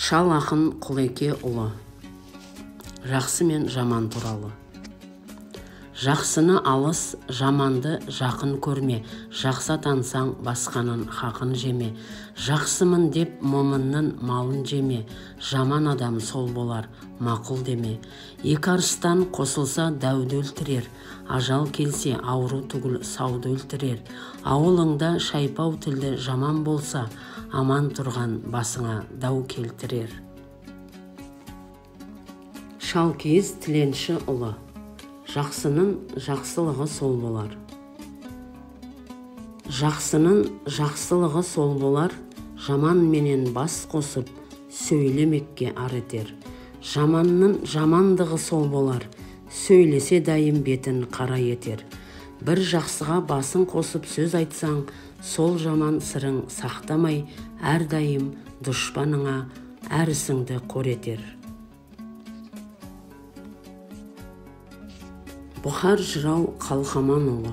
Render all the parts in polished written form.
Шал ақын Құлеке ұлы. Жақсы мен жаман туралы. Жақсыны алыс, жаманды жақын көрме. Жақсы атансаң басқаның хақын жеме. Жақсымын деп момынның малын жеме. Жаман адам сол болар, мақұл деме. Екі арыстан қосылса дәуді өлтірер. Ажал келсе ауру түгіл сауды өлтірер. Ауылыңда шайпау тілді жаман болса, аман тұрған басыңа дау келтірер. Шалкиіз Тіленші ұлы. Жақсының жақсылығы сол болар. Жақсының жақсылығы сол болар, жаман менен бас қосып, сөйлемекке ар етер. Жаманның жамандығы сол болар, сөйлесе дайым бетін қара етер. Бір жақсыға басын қосып сөз айтсаң, сол жаман сырың сақтамай, әрдайым дұшпаныңа әр ісіңді қор етер. Бұхар жырау Қалқаман ұлы.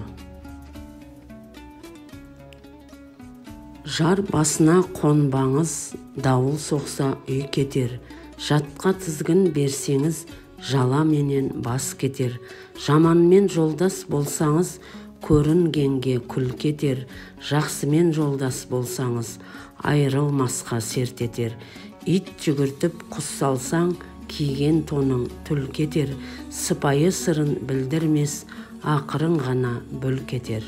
Жар басына қонбаңыз, дауыл соқса үй кетер. Жатқа тізгін берсеңіз, жала менен бас кетер. Жаманмен жолдас болсаңыз, көрінгенге күл кетер. Жақсымен жолдас болсаңыз, айрылмасқа серт етер. Ит жүгіртіп құс салсаң, киген тоның түл кетер. Сыпайы сырын білдірмес, ақырын ғана бүл кетер.